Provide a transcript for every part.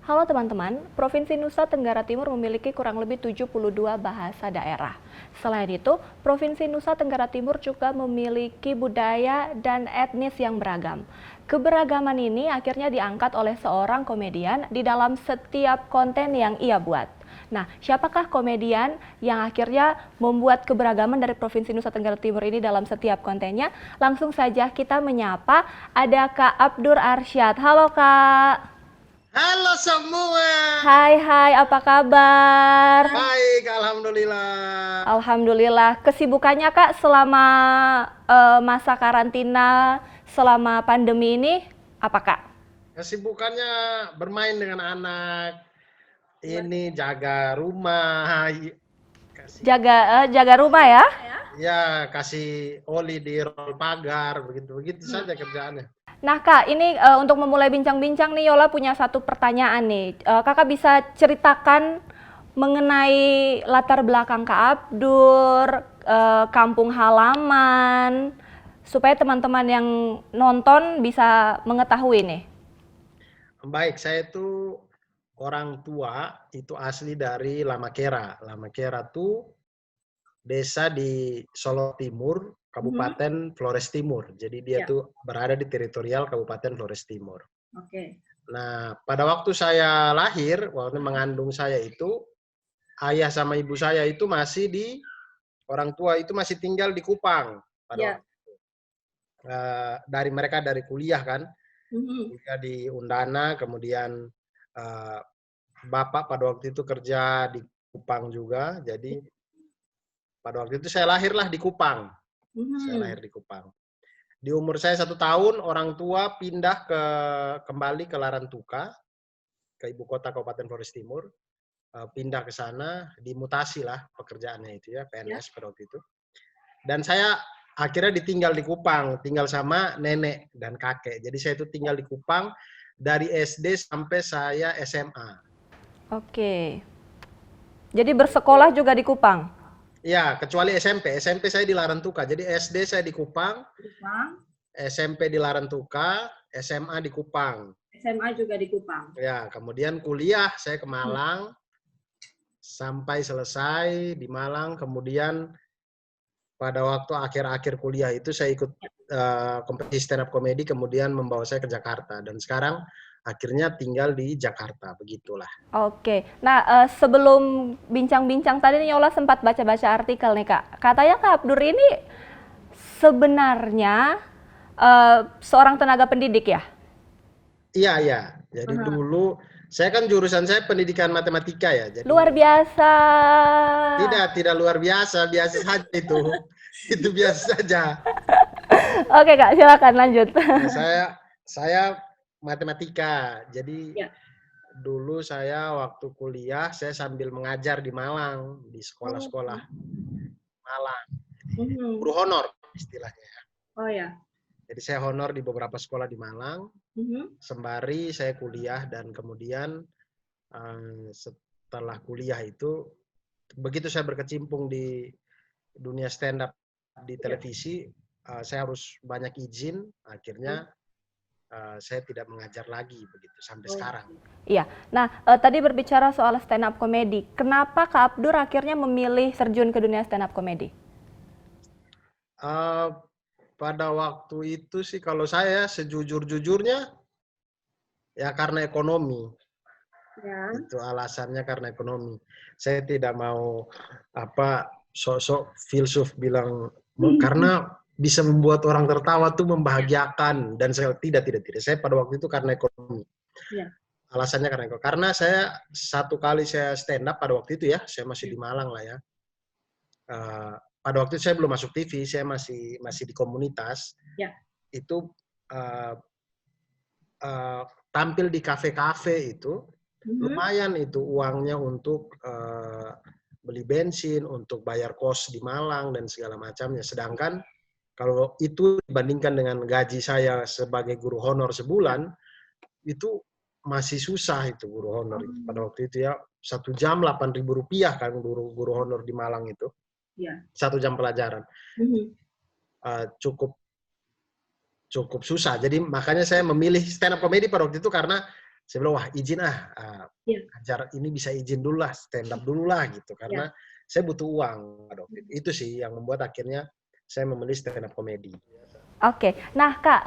Halo teman-teman, Provinsi Nusa Tenggara Timur memiliki kurang lebih 72 bahasa daerah. Selain itu, Provinsi Nusa Tenggara Timur juga memiliki budaya dan etnis yang beragam. Keberagaman ini akhirnya diangkat oleh seorang komedian di dalam setiap konten yang ia buat. Nah, siapakah komedian yang akhirnya membuat keberagaman dari Provinsi Nusa Tenggara Timur ini dalam setiap kontennya? Langsung saja kita menyapa, ada Kak Abdur Arsyad. Halo Kak. Halo semua. Hai, apa kabar? Baik, alhamdulillah. Alhamdulillah. Kesibukannya Kak selama masa karantina, selama pandemi ini, apa Kak? Kesibukannya bermain dengan anak. Ini jaga rumah, kasih Jaga rumah ya? ya kasih oli di roll pagar, begitu-begitu saja kerjaannya. Nah Kak, ini untuk memulai bincang-bincang nih Yola punya satu pertanyaan nih. Kakak bisa ceritakan mengenai latar belakang Kak Abdur, kampung halaman, supaya teman-teman yang nonton bisa mengetahui nih. Baik, saya itu orang tua itu asli dari Lamakera. Lamakera tuh desa di Solo Timur, Mhm. Kabupaten Flores Timur. Jadi dia Ya, tuh berada di teritorial Kabupaten Flores Timur. oke. Nah, pada waktu saya lahir, waktu mengandung saya itu, ayah sama ibu saya itu masih orang tua itu masih tinggal di Kupang. Pada Ya. waktu dari mereka dari kuliah kan, Mhm. kuliah di Undana, kemudian eh, bapak pada waktu itu kerja di Kupang juga. Jadi pada waktu itu saya lahirlah di Kupang. Saya Mhm. lahir di Kupang. Di umur saya 1 tahun, orang tua pindah kembali ke Larantuka, ke ibu kota Kabupaten Flores Timur. Pindah ke sana, dimutasi lah pekerjaannya itu ya, Ya. PNS pada waktu itu. Dan saya akhirnya ditinggal di Kupang, tinggal sama nenek dan kakek. Jadi saya itu tinggal di Kupang dari SD sampai saya SMA. Oke. Jadi bersekolah juga di Kupang? Ya, kecuali SMP. SMP saya di Larantuka. Jadi SD saya di Kupang, Kupang, SMP di Larantuka, SMA di Kupang. SMA juga di Kupang. Ya, kemudian kuliah saya ke Mhm. Malang sampai selesai di Malang. Kemudian pada waktu akhir-akhir kuliah itu saya ikut kompetisi stand up comedy, kemudian membawa saya ke Jakarta, dan sekarang akhirnya tinggal di Jakarta, begitulah. Oke. Nah, sebelum bincang-bincang tadi nih Yola sempat baca-baca artikel nih Kak. Katanya Kak Abdur ini sebenarnya seorang tenaga pendidik ya? Iya, iya. Jadi Aha. dulu saya kan jurusan saya pendidikan matematika ya. Luar Jadi biasa. tidak luar biasa, biasa saja itu. Itu biasa saja. Oke Kak, silakan lanjut. Nah, saya matematika. Jadi Ya. dulu saya waktu kuliah saya sambil mengajar di Malang, di Oh. sekolah-sekolah Malang. Mhm. Guru honor istilahnya. Oh ya. Jadi saya honor di beberapa sekolah di Malang, Mhm. sembari saya kuliah, dan kemudian setelah kuliah itu, begitu saya berkecimpung di dunia stand up di Ya. televisi, saya harus banyak izin, Oh. akhirnya saya tidak mengajar lagi begitu sampai Oh. sekarang. Iya. Nah, tadi berbicara soal stand up comedy. Kenapa Kak Abdur akhirnya memilih terjun ke dunia stand up comedy? Uh, pada waktu itu sih kalau saya sejujur-jujurnya ya karena ekonomi. Ya. Itu alasannya karena ekonomi. Saya tidak mau sosok filsuf bilang karena bisa membuat orang tertawa tuh membahagiakan, dan saya tidak. Saya pada waktu itu karena ekonomi. Ya. Alasannya karena ekonomi. Karena saya satu kali saya stand up pada waktu itu ya, saya masih di Malang lah ya. Pada waktu itu saya belum masuk TV, saya masih di komunitas. Ya. Itu uh, tampil di kafe-kafe itu Mhm. lumayan itu uangnya untuk beli bensin, untuk bayar kos di Malang dan segala macamnya. Sedangkan kalau itu dibandingkan dengan gaji saya sebagai guru honor Ya. sebulan, itu masih susah itu guru honor itu. Pada Oh. waktu itu ya 1 jam 8.000 rupiah kan guru honor di Malang itu. Ya. 1 jam pelajaran. Mhm. Cukup susah. Jadi makanya saya memilih stand up comedy pada waktu itu karena Saya bilang, wah izin Iya. ajar ini bisa izin dulu lah, stand up dulu lah gitu. Karena saya butuh uang, Kak David. Itu sih yang membuat akhirnya saya memilih stand up comedy. Oke, nah Kak,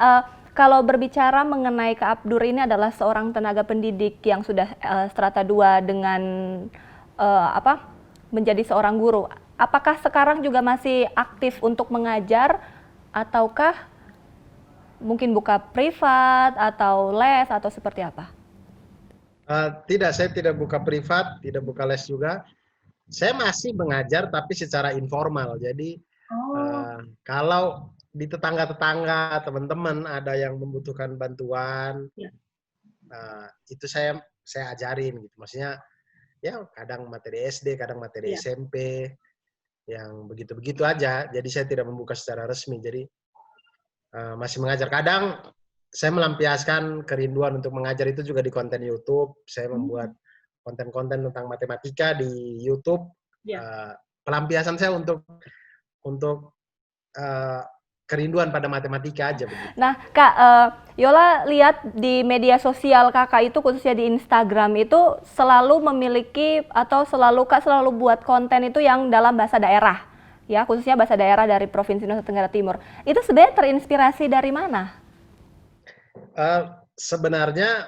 kalau berbicara mengenai Kak Abdur ini adalah seorang tenaga pendidik yang sudah strata 2 dengan menjadi seorang guru. Apakah sekarang juga masih aktif untuk mengajar ataukah mungkin buka privat atau les atau seperti apa? Tidak, saya tidak buka privat, tidak buka les juga. Saya masih mengajar tapi secara informal. Jadi kalau di tetangga-tetangga, teman-teman ada yang membutuhkan bantuan, itu saya ajarin gitu. Maksudnya ya kadang materi SD, kadang materi SMP, yang begitu-begitu aja. Jadi saya tidak membuka secara resmi. Jadi masih mengajar. Kadang saya melampiaskan kerinduan untuk mengajar itu juga di konten YouTube. Saya membuat konten-konten tentang matematika di YouTube. Pelampiasan saya untuk kerinduan pada matematika aja begitu. Nah, Kak, Yola lihat di media sosial Kakak itu khususnya di Instagram itu selalu memiliki atau Kak selalu buat konten itu yang dalam bahasa daerah. Ya, khususnya bahasa daerah dari Provinsi Nusa Tenggara Timur. Itu sebenarnya terinspirasi dari mana? Sebenarnya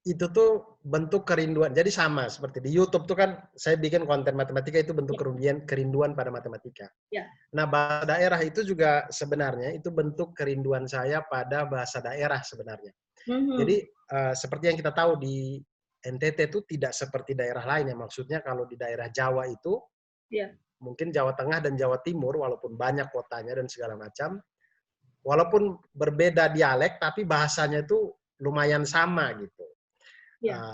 itu tuh bentuk kerinduan. Jadi sama seperti di YouTube tuh kan saya bikin konten matematika itu bentuk kerinduan pada matematika. Nah, bahasa daerah itu juga sebenarnya itu bentuk kerinduan saya pada bahasa daerah sebenarnya. Jadi seperti yang kita tahu di NTT itu tidak seperti daerah lainnya. Maksudnya kalau di daerah Jawa itu mungkin Jawa Tengah dan Jawa Timur walaupun banyak kotanya dan segala macam, walaupun berbeda dialek tapi bahasanya itu lumayan sama gitu.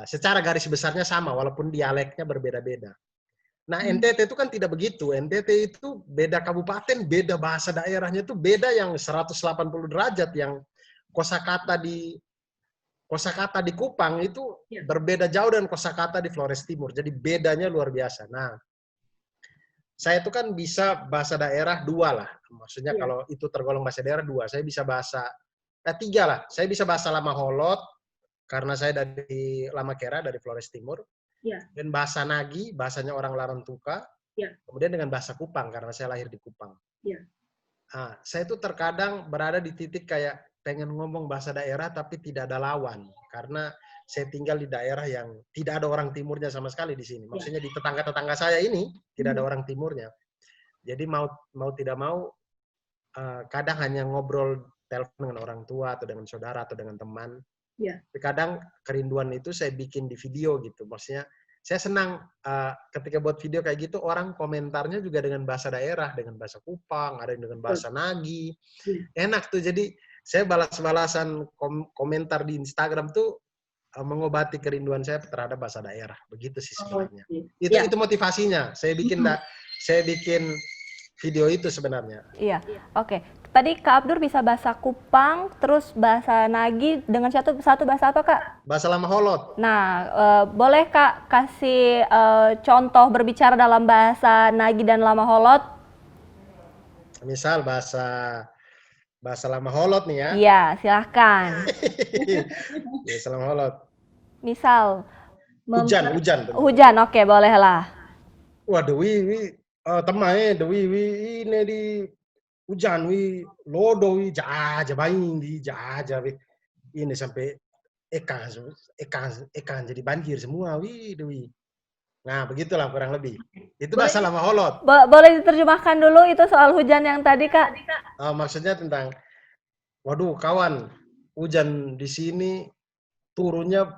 Secara garis besarnya sama walaupun dialeknya berbeda-beda. Nah, NTT itu kan tidak begitu. NTT itu beda kabupaten, beda bahasa daerahnya itu beda yang 180 derajat, yang kosakata di Kupang itu berbeda jauh dengan kosakata di Flores Timur. Jadi bedanya luar biasa. Nah, saya itu kan bisa bahasa daerah 2 lah. Maksudnya kalau itu tergolong bahasa daerah 2, saya bisa bahasa 3 lah. Saya bisa bahasa Lama Holot karena saya dari Lama Kera, dari Flores Timur. Dan bahasa Nagi, bahasanya orang Larantuka. Kemudian dengan bahasa Kupang karena saya lahir di Kupang. Saya itu terkadang berada di titik kayak pengen ngomong bahasa daerah tapi tidak ada lawan karena saya tinggal di daerah yang tidak ada orang timurnya sama sekali di sini. Maksudnya di tetangga-tetangga saya ini tidak ada orang timurnya. Jadi mau tidak mau kadang hanya ngobrol telepon dengan orang tua atau dengan saudara atau dengan teman. Tapi kadang kerinduan itu saya bikin di video gitu. Maksudnya saya senang ketika buat video kayak gitu orang komentarnya juga dengan bahasa daerah, dengan bahasa Kupang, ada yang dengan bahasa Nagi. Enak tuh. Jadi saya balas-balasan komentar di Instagram tuh mengobati kerinduan saya terhadap bahasa daerah. Begitu sih sebenarnya. Itu motivasinya. Saya bikin video itu sebenarnya. Iya, oke. Tadi Kak Abdur bisa bahasa Kupang, terus bahasa Nagi, dengan satu bahasa apa Kak? Bahasa Lama Holot. Nah, boleh Kak kasih contoh berbicara dalam bahasa Nagi dan Lama Holot? Misal bahasa Lama Holot nih ya. Iya, silahkan. Bahasa Lama Holot. Misal. Hujan, oke, boleh lah. Waduh, temae, ini di hujan, lodo, jaja, baing, jaja, ini sampai ikan jadi banjir semua, Nah, begitulah kurang lebih. Itu bahasa Lama Holot. Boleh diterjemahkan dulu itu soal hujan yang tadi, Kak? Maksudnya tentang, waduh kawan, hujan di sini turunnya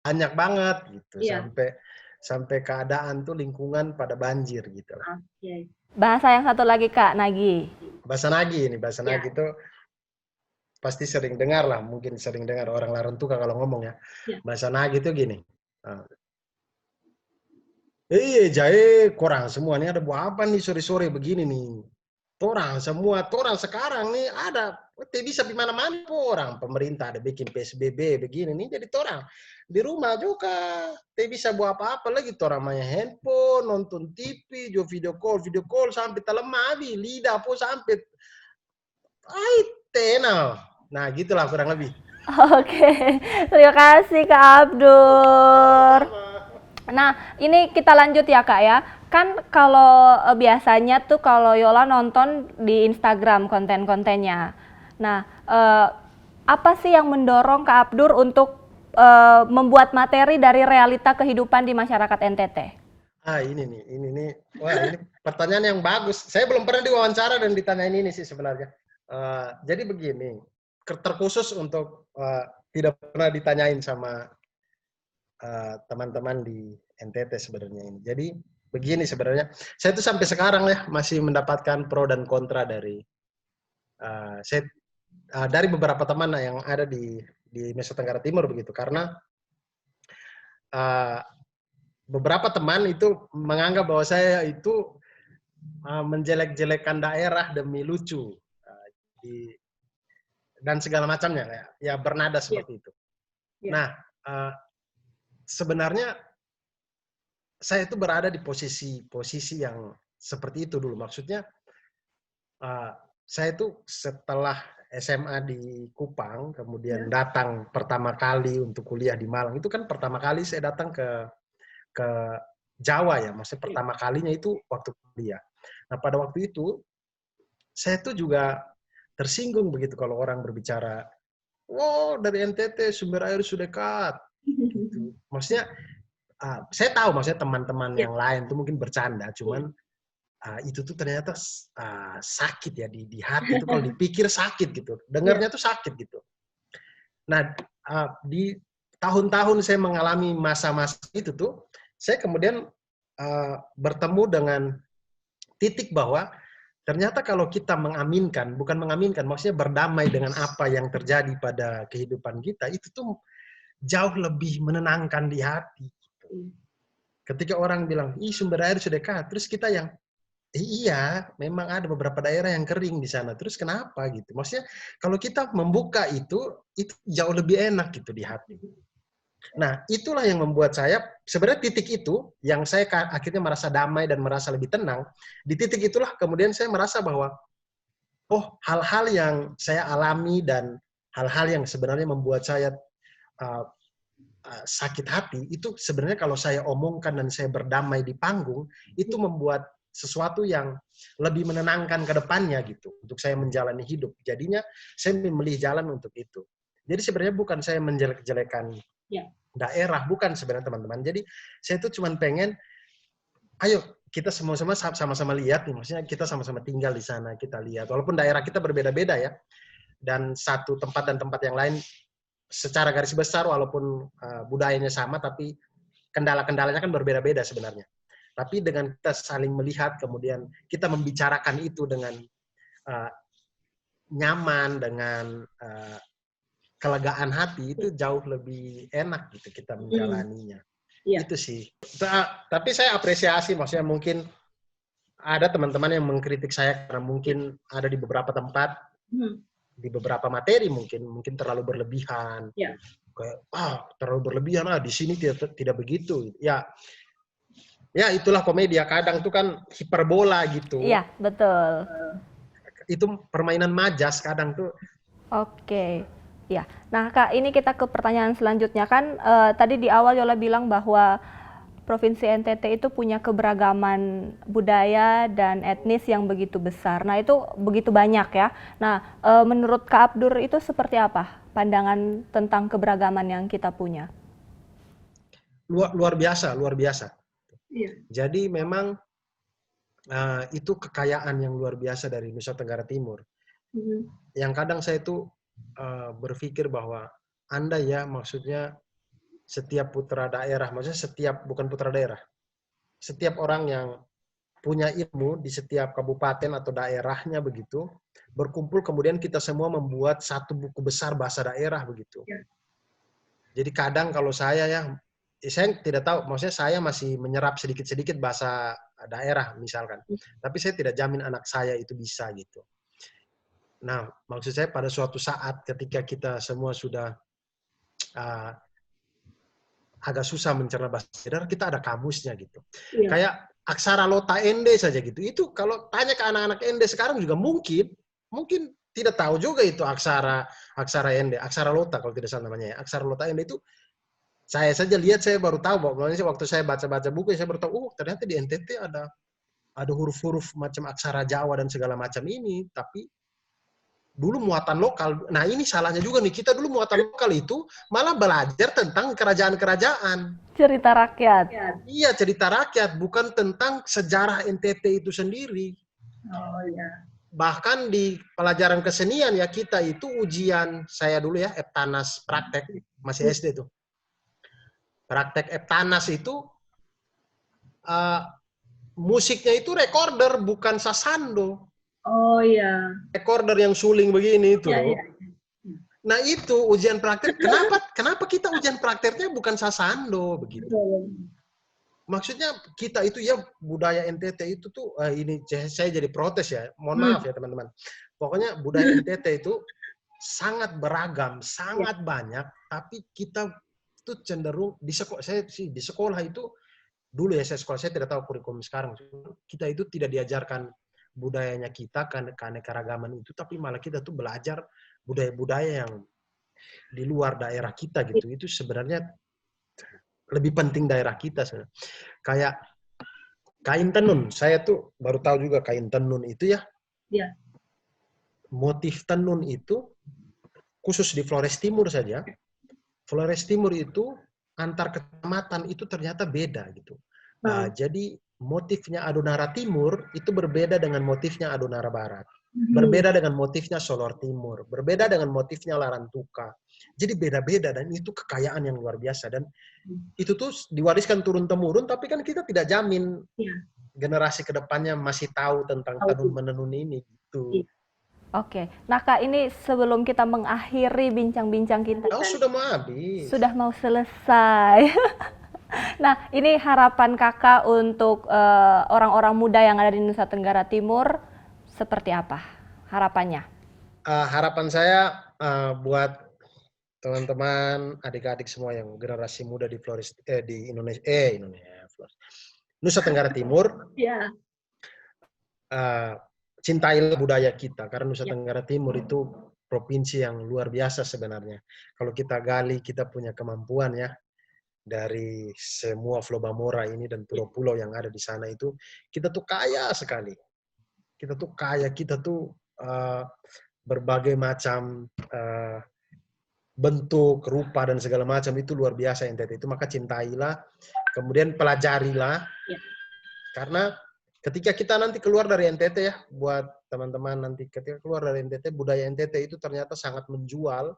banyak banget, gitu. Sampai keadaan tuh lingkungan pada banjir, gitu. Bahasa yang satu lagi, Kak, Nagi. Bahasa Nagi ini, bahasa Nagi itu pasti sering dengar lah, mungkin sering dengar orang Larantuka kalau ngomong ya. Bahasa Nagi itu gini. Jae, korang semua nih ada buat apa nih sore-sore begini nih? Torang sekarang nih ada, bisa di mana-mana orang. Pemerintah ada bikin PSBB begini nih, jadi torang di rumah juga. Bisa buat apa-apa lagi, torang main handphone, nonton TV, video call sampai telemah, lidah pun sampai tenal. Nah, gitulah kurang lebih. Oke, terima kasih Kak Abdur. Nah, ini kita lanjut ya Kak ya. Kan kalau biasanya tuh kalau Yola nonton di Instagram konten-kontennya. Nah, apa sih yang mendorong Kak Abdur untuk membuat materi dari realita kehidupan di masyarakat NTT? Ini nih. Wah, ini pertanyaan yang bagus. Saya belum pernah diwawancara dan ditanyain ini sih sebenarnya. Jadi begini, terkhusus untuk tidak pernah ditanyain sama teman-teman di NTT sebenarnya ini. Jadi begini sebenarnya, saya tuh sampai sekarang ya masih mendapatkan pro dan kontra dari dari beberapa teman yang ada di Nusa Tenggara Timur begitu. Karena beberapa teman itu menganggap bahwa saya itu menjelek-jelekan daerah demi lucu dan segala macamnya, ya bernada seperti itu. Nah, sebenarnya saya itu berada di posisi yang seperti itu dulu. Maksudnya saya itu setelah SMA di Kupang, kemudian datang pertama kali untuk kuliah di Malang. Itu kan pertama kali saya datang ke Jawa ya, maksudnya pertama kalinya itu waktu kuliah. Nah pada waktu itu saya tuh juga tersinggung begitu kalau orang berbicara, oh dari NTT sumber air sudah dekat. Gitu. Maksudnya saya tahu maksudnya teman-teman yang lain tuh mungkin bercanda, cuman itu tuh ternyata sakit ya di hati itu kalau dipikir sakit gitu, dengarnya tuh sakit gitu. Nah di tahun-tahun saya mengalami masa-masa itu tuh, saya kemudian bertemu dengan titik bahwa ternyata kalau kita bukan mengaminkan, maksudnya berdamai dengan apa yang terjadi pada kehidupan kita, itu tuh jauh lebih menenangkan di hati. Ketika orang bilang, ih sumber air sudah dekat, terus kita yang, iya, memang ada beberapa daerah yang kering di sana, terus kenapa gitu? Maksudnya kalau kita membuka itu jauh lebih enak gitu di hati. Nah, itulah yang membuat saya, sebenarnya titik itu, yang saya akhirnya merasa damai dan merasa lebih tenang, di titik itulah kemudian saya merasa bahwa, oh hal-hal yang saya alami dan hal-hal yang sebenarnya membuat saya sakit hati, itu sebenarnya kalau saya omongkan dan saya berdamai di panggung, itu membuat sesuatu yang lebih menenangkan ke depannya gitu, untuk saya menjalani hidup. Jadinya saya memilih jalan untuk itu. Jadi sebenarnya bukan saya menjelek-jelekan daerah, bukan sebenarnya teman-teman. Jadi saya itu cuma pengen, ayo kita sama-sama lihat nih, maksudnya kita sama-sama tinggal di sana, kita lihat. Walaupun daerah kita berbeda-beda ya, dan satu tempat dan tempat yang lain secara garis besar walaupun budayanya sama, tapi kendala-kendalanya kan berbeda-beda sebenarnya. Tapi dengan kita saling melihat, kemudian kita membicarakan itu dengan nyaman, dengan kelegaan hati, itu jauh lebih enak gitu kita menjalaninya. Itu sih. Tapi saya apresiasi, maksudnya mungkin ada teman-teman yang mengkritik saya karena mungkin ada di beberapa tempat, di beberapa materi mungkin terlalu berlebihan. Kayak terlalu berlebihan di sini tidak begitu. Ya itulah komedia, kadang itu kan hiperbola gitu. Iya, betul. Itu permainan majas kadang tuh. Oke. Ya. Nah, Kak, ini kita ke pertanyaan selanjutnya kan tadi di awal Yola bilang bahwa Provinsi NTT itu punya keberagaman budaya dan etnis yang begitu besar. Nah, itu begitu banyak ya. Nah, menurut Kak Abdur itu seperti apa pandangan tentang keberagaman yang kita punya? Luar biasa. Iya. Jadi memang itu kekayaan yang luar biasa dari Nusa Tenggara Timur. Yang kadang saya itu berpikir bahwa Anda ya, maksudnya setiap putra daerah, maksudnya bukan putra daerah, setiap orang yang punya ilmu di setiap kabupaten atau daerahnya begitu, berkumpul kemudian kita semua membuat satu buku besar bahasa daerah begitu. Jadi kadang kalau saya tidak tahu, maksudnya saya masih menyerap sedikit-sedikit bahasa daerah misalkan, tapi saya tidak jamin anak saya itu bisa gitu. Nah, maksud saya pada suatu saat ketika kita semua sudah agak susah mencerna bahasa daerah, kita ada kamusnya gitu. Kayak aksara lota ende saja gitu. Itu kalau tanya ke anak-anak ende sekarang juga mungkin tidak tahu juga itu aksara Ende, aksara Lota kalau tidak salah namanya ya. Aksara Lota Ende itu saya saja lihat, saya baru tahu bahwa waktu saya baca-baca buku saya baru tahu, oh ternyata di NTT ada huruf-huruf macam aksara Jawa dan segala macam ini, tapi dulu muatan lokal. Nah ini salahnya juga nih, kita dulu muatan lokal itu malah belajar tentang kerajaan-kerajaan. Cerita rakyat. Iya, cerita rakyat, bukan tentang sejarah NTT itu sendiri. Oh ya. Bahkan di pelajaran kesenian ya, kita itu ujian, saya dulu ya, Eptanas praktek, masih SD tuh. Praktek Eptanas itu, musiknya itu recorder, bukan sasando. Oh ya. Recorder yang suling begini itu. Ya, ya. Nah itu ujian praktek. Kenapa kita ujian prakteknya bukan sasando begitu? Maksudnya kita itu ya budaya NTT itu tuh ini saya jadi protes ya. Mohon maaf ya teman-teman. Pokoknya budaya NTT itu sangat beragam, sangat banyak. Tapi kita itu cenderung di sekolah, di sekolah itu dulu ya saya tidak tahu kurikulum sekarang. Kita itu tidak diajarkan budayanya kita, keanekaragaman itu, tapi malah kita tuh belajar budaya-budaya yang di luar daerah kita gitu. Itu sebenarnya lebih penting daerah kita. Kayak kain tenun, saya tuh baru tahu juga kain tenun itu ya. Ya. Motif tenun itu khusus di Flores Timur saja. Flores Timur itu antar kecamatan itu ternyata beda gitu. Jadi motifnya Adonara Timur itu berbeda dengan motifnya Adonara Barat. Berbeda dengan motifnya Solor Timur. Berbeda dengan motifnya Larantuka. Jadi beda-beda dan itu kekayaan yang luar biasa. Dan itu tuh diwariskan turun-temurun, tapi kan kita tidak jamin generasi kedepannya masih tahu tentang tenun-menenun ini. Gitu. Oke, nah Kak, ini sebelum kita mengakhiri bincang-bincang kita. Oh, sudah mau habis. Sudah mau selesai. Nah, ini harapan Kakak untuk orang-orang muda yang ada di Nusa Tenggara Timur seperti apa harapannya? Harapan saya buat teman-teman, adik-adik semua yang generasi muda di Flores, di Indonesia, Nusa Tenggara Timur, cintailah budaya kita karena Nusa Tenggara Timur itu provinsi yang luar biasa sebenarnya. Kalau kita gali, kita punya kemampuan ya. Dari semua Flobamora ini dan pulau-pulau yang ada di sana itu, kita tuh kaya sekali. Kita tuh kaya, kita tuh berbagai macam bentuk, rupa, dan segala macam itu luar biasa NTT itu. Maka cintailah, kemudian pelajarilah. Karena ketika kita nanti keluar dari NTT ya, buat teman-teman nanti ketika keluar dari NTT, budaya NTT itu ternyata sangat menjual,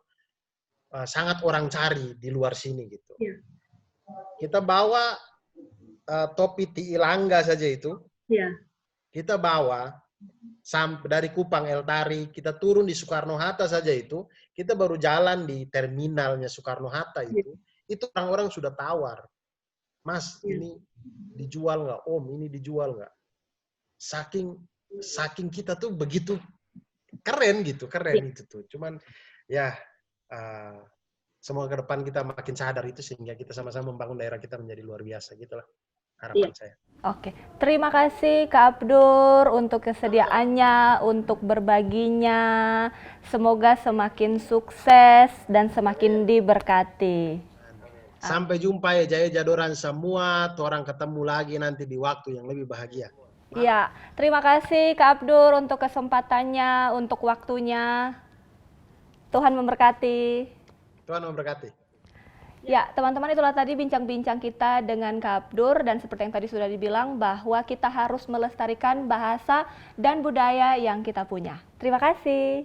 sangat orang cari di luar sini gitu. Kita bawa topi Tiilangga saja itu, kita bawa sampai dari Kupang El Tari, kita turun di Soekarno-Hatta saja itu, kita baru jalan di terminalnya Soekarno-Hatta itu orang-orang sudah tawar, Mas ini dijual nggak? Om ini dijual nggak? Saking kita tuh begitu keren gitu, keren itu tuh. Cuman ya. Semoga ke depan kita makin sadar itu sehingga kita sama-sama membangun daerah kita menjadi luar biasa gitulah harapan saya. Oke, terima kasih Kak Abdur untuk kesediaannya, untuk berbaginya. Semoga semakin sukses dan semakin diberkati. Sampai jumpa ya Jaya Jadoran semua, orang ketemu lagi nanti di waktu yang lebih bahagia. Iya, terima kasih Kak Abdur untuk kesempatannya, untuk waktunya. Tuhan memberkati. Tuhan memberkati. Ya, teman-teman, itulah tadi bincang-bincang kita dengan Kak Abdur, dan seperti yang tadi sudah dibilang bahwa kita harus melestarikan bahasa dan budaya yang kita punya. Terima kasih.